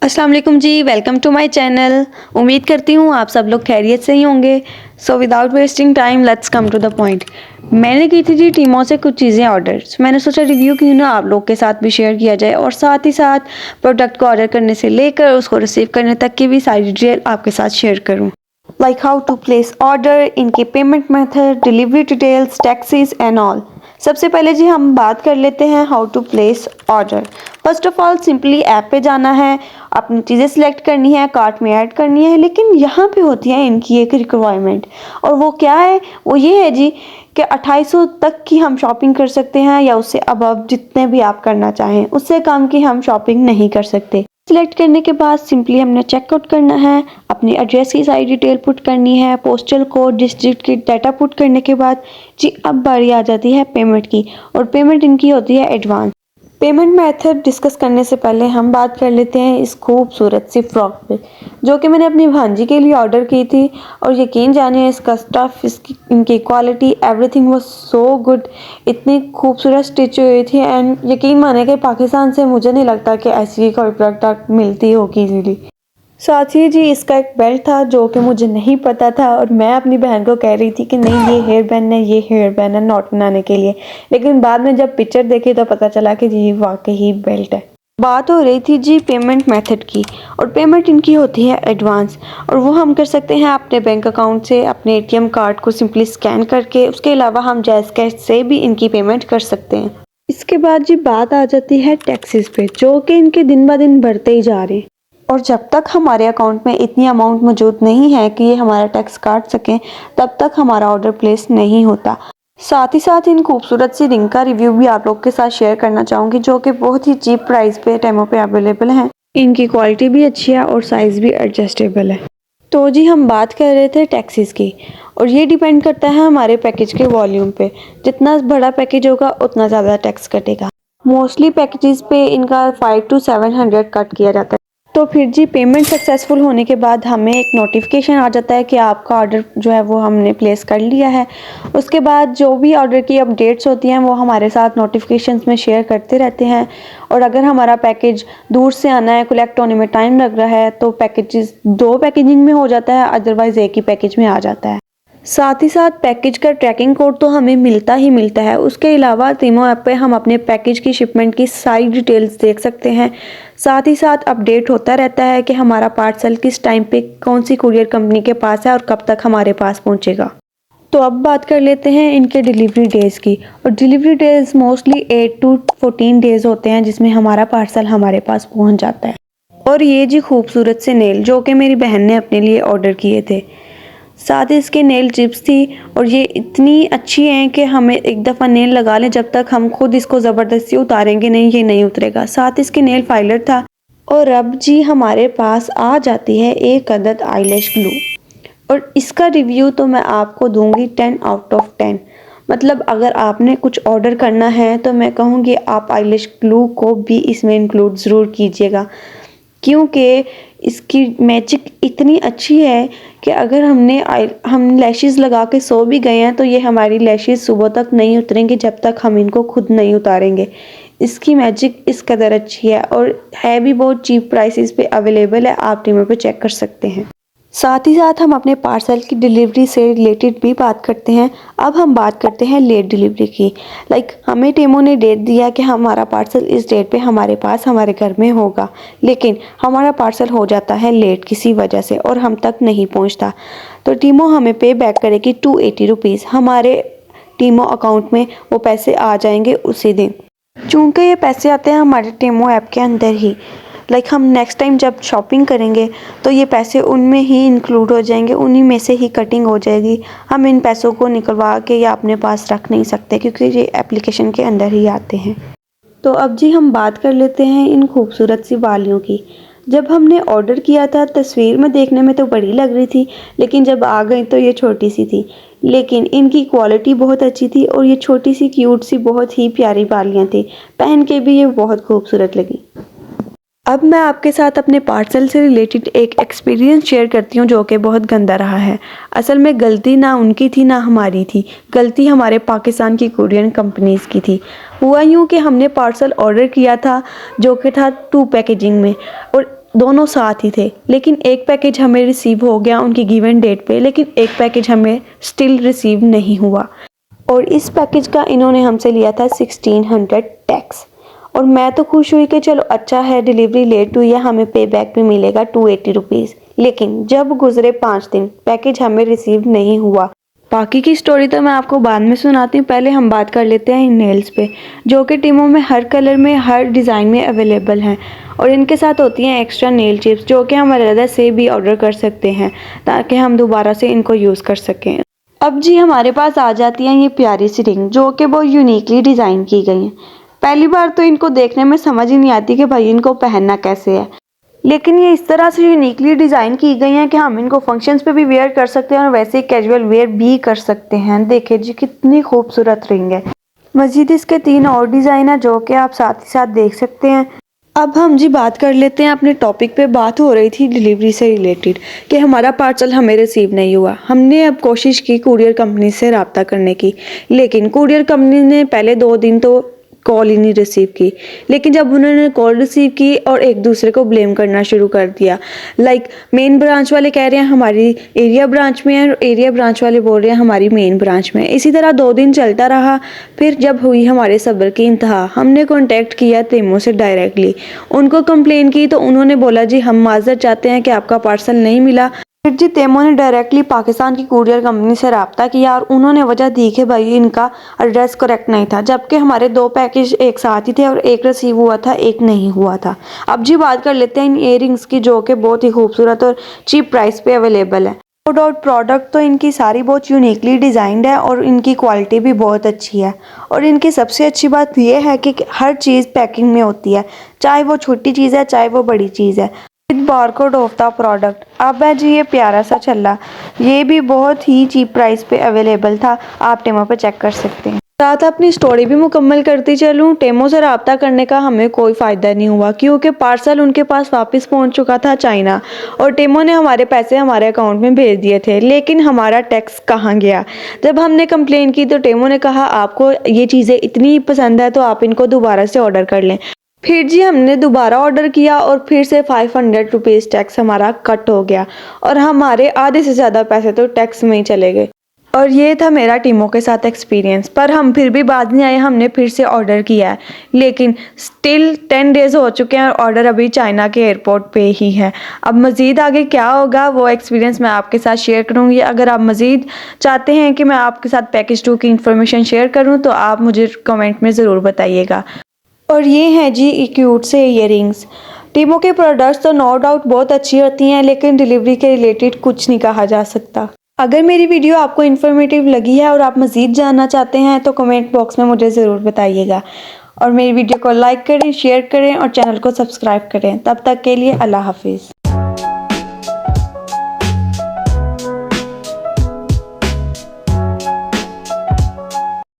अस्सलाम वालेकुम जी, welcome to my channel. उम्मीद करती हूँ आप सब लोग खैरियत से ही होंगे। So without wasting time let's come to the point. मैंने की थी जी टीमो से कुछ चीज़ें ऑर्डर। मैंने सोचा रिव्यू क्यों ना आप लोग के साथ भी शेयर किया जाए और साथ ही साथ प्रोडक्ट को ऑर्डर करने से लेकर उसको रिसीव करने तक की भी सारी डिटेल आपके साथ शेयर करूँ। Like how to place order, इनके payment method, delivery details, taxes and all. सबसे पहले जी हम बात कर लेते हैं how to place order. First of all simply app पे जाना है, अपनी चीज़ें सिलेक्ट करनी है, कार्ट में ऐड करनी है। लेकिन यहाँ पे होती है इनकी एक रिक्वायरमेंट, और वो क्या है? वो ये है जी कि 2800 तक की हम शॉपिंग कर सकते हैं या उससे अबव जितने भी आप करना चाहें, उससे कम की हम शॉपिंग नहीं कर सकते। सिलेक्ट करने के बाद सिंपली हमने चेकआउट करना है, अपनी एड्रेस की सारी डिटेल पुट करनी है, पोस्टल कोड, डिस्ट्रिक्ट की डाटा पुट करने के बाद जी अब बारी आ जाती है पेमेंट की, और पेमेंट इनकी होती है एडवांस। पेमेंट मेथड डिस्कस करने से पहले हम बात कर लेते हैं इस खूबसूरत सी फ्रॉक पे, जो कि मैंने अपनी भांजी के लिए ऑर्डर की थी। और यकीन जानिए इसका स्टफ़, इसकी इनकी quality, everything was so good. इतनी खूबसूरत स्टिच हुई थी, एंड यकीन माने कि पाकिस्तान से मुझे नहीं लगता कि ऐसी कोई प्रोडक्ट मिलती होगी इजीली। साथ ही जी इसका एक बेल्ट था जो कि मुझे नहीं पता था, और मैं अपनी बहन को कह रही थी कि नहीं ये हेयर बैंड है, ये हेयर बैंड है नॉट बनाने के लिए। लेकिन बाद में जब पिक्चर देखी तो पता चला कि जी वाकई ही बेल्ट है। बात हो रही थी जी पेमेंट मेथड की, और पेमेंट इनकी होती है एडवांस, और वो हम कर सकते हैं अपने बैंक अकाउंट से, अपने एटीएम कार्ड को सिंपली स्कैन करके। उसके अलावा हम जैज़ कैश से भी इनकी पेमेंट कर सकते हैं। इसके बाद जी बात आ जाती है टैक्सेस पे, जो कि इनके दिन ब दिन बढ़ते ही जा रहे हैं, और जब तक हमारे अकाउंट में इतनी अमाउंट मौजूद नहीं है कि ये हमारा टैक्स काट सकें, तब तक हमारा ऑर्डर प्लेस नहीं होता। साथ ही साथ इन खूबसूरत सी रिंग का रिव्यू भी आप लोग के साथ शेयर करना चाहूँगी, जो कि बहुत ही चीप प्राइस पे टेमो पे अवेलेबल है। इनकी क्वालिटी भी अच्छी है और साइज़ भी एडजस्टेबल है। तो जी हम बात कर रहे थे टैक्सेस की, और ये डिपेंड करता है हमारे पैकेज के वॉल्यूम पे। जितना बड़ा पैकेज होगा उतना ज़्यादा टैक्स कटेगा। मोस्टली पैकेजेस पे इनका 500 to 700 कट किया जाता है। तो फिर जी पेमेंट सक्सेसफुल होने के बाद हमें एक नोटिफिकेशन आ जाता है कि आपका ऑर्डर जो है वो हमने प्लेस कर लिया है। उसके बाद जो भी ऑर्डर की अपडेट्स होती हैं वो हमारे साथ नोटिफिकेशंस में शेयर करते रहते हैं। और अगर हमारा पैकेज दूर से आना है, कलेक्ट होने में टाइम लग रहा है, तो पैकेजेस 2 पैकेजिंग में हो जाता है, अदरवाइज़ एक ही पैकेज में आ जाता है। साथ ही साथ पैकेज का ट्रैकिंग कोड तो हमें मिलता ही मिलता है। उसके अलावा टीमो ऐप पे हम अपने पैकेज की शिपमेंट की सारी डिटेल्स देख सकते हैं। साथ ही साथ अपडेट होता रहता है कि हमारा पार्सल किस टाइम पे कौन सी कुरियर कंपनी के पास है और कब तक हमारे पास पहुंचेगा। तो अब बात कर लेते हैं इनके डिलीवरी डेज़ की, और delivery days mostly 8 to 14 days होते हैं जिसमें हमारा पार्सल हमारे पास पहुँच जाता है। और ये जी खूबसूरत से नेल जो कि मेरी बहन ने अपने लिए ऑर्डर किए थे, साथ ही इसके नेल चिप्स थी, और ये इतनी अच्छी हैं कि हमें एक दफ़ा नेल लगा लें, जब तक हम खुद इसको ज़बरदस्ती उतारेंगे नहीं ये नहीं उतरेगा। साथ इसके नेल फाइलर था। और अब जी हमारे पास आ जाती है एक अदद आईलैश ग्लू, और इसका रिव्यू तो मैं आपको दूंगी 10 out of 10। मतलब अगर आपने कुछ ऑर्डर करना है तो मैं कहूँगी आप आईलैश ग्लू को भी इसमें इंक्लूड ज़रूर कीजिएगा, क्योंकि इसकी मैजिक इतनी अच्छी है कि अगर हम लैशेज़ लगा के सो भी गए हैं तो ये हमारी लैशेज़ सुबह तक नहीं उतरेंगे जब तक हम इनको खुद नहीं उतारेंगे। इसकी मैजिक इस कदर अच्छी है, और है भी बहुत चीप प्राइसेस पे अवेलेबल है, आप टीमों पे चेक कर सकते हैं। साथ ही साथ हम अपने पार्सल की डिलीवरी से रिलेटेड भी बात करते हैं। अब हम बात करते हैं लेट डिलीवरी की। हमें टीमों ने डेट दिया कि हमारा पार्सल इस डेट पे हमारे पास हमारे घर में होगा, लेकिन हमारा पार्सल हो जाता है लेट किसी वजह से और हम तक नहीं पहुंचता, तो टीमो हमें पे बैक करेगी 280 रुपीज़। हमारे टीमो अकाउंट में वो पैसे आ जाएंगे उसी दिन। चूँकि ये पैसे आते हैं हमारे टीमो ऐप के अंदर ही, हम नेक्स्ट टाइम जब शॉपिंग करेंगे तो ये पैसे उनमें ही इंक्लूड हो जाएंगे, उन्हीं में से ही कटिंग हो जाएगी। हम इन पैसों को निकलवा के या अपने पास रख नहीं सकते, क्योंकि ये एप्लीकेशन के अंदर ही आते हैं। तो अब जी हम बात कर लेते हैं इन खूबसूरत सी वालियों की। जब हमने ऑर्डर किया था तस्वीर में देखने में तो बड़ी लग रही थी, लेकिन जब आ गई तो ये छोटी सी थी, लेकिन इनकी क्वालिटी बहुत अच्छी थी, और ये छोटी सी क्यूट सी बहुत ही प्यारी वालियाँ थी। पहन के भी ये बहुत खूबसूरत लगी। अब मैं आपके साथ अपने पार्सल से रिलेटेड एक एक्सपीरियंस शेयर करती हूँ जो कि बहुत गंदा रहा है। असल में गलती ना उनकी थी ना हमारी थी, गलती हमारे पाकिस्तान की कुरियर कंपनीज़ की थी। हुआ यूँ कि हमने पार्सल ऑर्डर किया था जो कि था 2 पैकेजिंग में, और दोनों साथ ही थे, लेकिन एक पैकेज हमें रिसीव हो गया उनकी गिवन डेट पे, लेकिन एक पैकेज हमें स्टिल रिसीव नहीं हुआ। और इस पैकेज का इन्होंने हमसे लिया था 1600 टैक्स। और मैं तो खुश हुई कि चलो अच्छा है, डिलीवरी लेट हुई है, हमें पे बैक भी मिलेगा 280 रुपीज़। लेकिन जब गुजरे 5 दिन पैकेज हमें रिसीव नहीं हुआ। बाकी की स्टोरी तो मैं आपको बाद में सुनाती हूँ, पहले हम बात कर लेते हैं इन नेल्स पे, जो कि टीमों में हर कलर में हर डिज़ाइन में अवेलेबल हैं। और इनके साथ होती हैं एक्स्ट्रा नेल चिप्स, जो कि हम अलग से भी ऑर्डर कर सकते हैं ताकि हम दोबारा से इनको यूज़ कर सकें। अब जी हमारे पास आ जाती हैं ये प्यारी सी रिंग, जो कि बहुत यूनिकली डिज़ाइन की गई हैं। पहली बार तो इनको देखने में समझ ही नहीं आती कि भाई इनको पहनना कैसे है, लेकिन ये इस तरह से यूनिकली डिज़ाइन की गई हैं कि हम इनको फंक्शंस पे भी वेयर कर सकते हैं और वैसे ही कैजुअल वेयर भी कर सकते हैं। देखिए जी कितनी खूबसूरत रिंग है। मज़ीद इसके 3 और डिज़ाइन है जो कि आप साथ ही साथ देख सकते हैं। अब हम जी बात कर लेते हैं अपने टॉपिक पे। बात हो रही थी डिलीवरी से रिलेटेड कि हमारा पार्सल हमें रिसीव नहीं हुआ। हमने अब कोशिश की कुरियर कंपनी से रब्ता करने की, लेकिन कुरियर कंपनी ने पहले 2 दिन तो कॉल ही नहीं रिसीव की। लेकिन जब उन्होंने कॉल रिसीव की और एक दूसरे को ब्लेम करना शुरू कर दिया, लाइक मेन ब्रांच वाले कह रहे हैं हमारी एरिया ब्रांच में है और एरिया ब्रांच वाले बोल रहे हैं हमारी मेन ब्रांच में। इसी तरह 2 दिन चलता रहा। फिर जब हुई हमारे सब्र की इंतहा, हमने कॉन्टैक्ट किया तेमो से डायरेक्टली, उनको कंप्लेन की तो उन्होंने बोला जी हम माजरत चाहते हैं कि आपका पार्सल नहीं मिला। फिर जी तेमो ने डायरेक्टली पाकिस्तान की कुरियर कंपनी से रब्ता किया और उन्होंने वजह दी कि भाई इनका एड्रेस करेक्ट नहीं था, जबकि हमारे 2 पैकेज एक साथ ही थे और एक रिसीव हुआ था, एक नहीं हुआ था। अब जी बात कर लेते हैं इन इयररिंग्स की, जो कि बहुत ही खूबसूरत और चीप प्राइस पे अवेलेबल है। नो डाउट प्रोडक्ट तो इनकी सारी बहुत यूनिकली डिज़ाइंड है और इनकी क्वालिटी भी बहुत अच्छी है। और इनकी सबसे अच्छी बात यह है कि हर चीज़ पैकिंग में होती है, चाहे वो छोटी चीज़ है चाहे वो बड़ी चीज़ है। With barcode of the product. अब है जी ये प्यारा सा छल्ला, ये भी बहुत ही चीप प्राइस पे अवेलेबल था, आप टेमो पे चेक कर सकते हैं। साथ अपनी स्टोरी भी मुकम्मल करती चलूँ, टेमो से रब्ता करने का हमें कोई फ़ायदा नहीं हुआ क्योंकि पार्सल उनके पास वापस पहुंच चुका था चाइना और टेमो ने हमारे पैसे हमारे अकाउंट में भेज दिए थे, लेकिन हमारा टैक्स कहाँ गया। जब हमने कंप्लेन की तो टेमो ने कहा आपको ये चीज़ें इतनी पसंद है तो आप इनको दोबारा से ऑर्डर कर लें। फिर जी हमने दोबारा ऑर्डर किया और फिर से 500 रुपीज़ टैक्स हमारा कट हो गया और हमारे आधे से ज़्यादा पैसे तो टैक्स में ही चले गए। और ये था मेरा टीमों के साथ एक्सपीरियंस। पर हम फिर भी बाद में आए, हमने फिर से ऑर्डर किया है, लेकिन स्टिल 10 डेज़ हो चुके हैं और ऑर्डर अभी चाइना के एयरपोर्ट पे ही है। अब मज़ीद आगे क्या होगा वो एक्सपीरियंस मैं आपके साथ शेयर करूँगी। अगर आप मज़ीद चाहते हैं कि मैं आपके साथ पैकेज 2 की इन्फॉर्मेशन शेयर करूँ तो आप मुझे कमेंट में ज़रूर बताइएगा। और ये हैं जी क्यूट से इयररिंग्स। टीमो के प्रोडक्ट्स तो नो डाउट बहुत अच्छी होती हैं, लेकिन डिलीवरी के रिलेटेड कुछ नहीं कहा जा सकता। अगर मेरी वीडियो आपको इन्फॉर्मेटिव लगी है और आप मज़ीद जानना चाहते हैं तो कमेंट बॉक्स में मुझे ज़रूर बताइएगा। और मेरी वीडियो को लाइक करें, शेयर करें और चैनल को सब्सक्राइब करें। तब तक के लिए अल्लाह हाफिज़।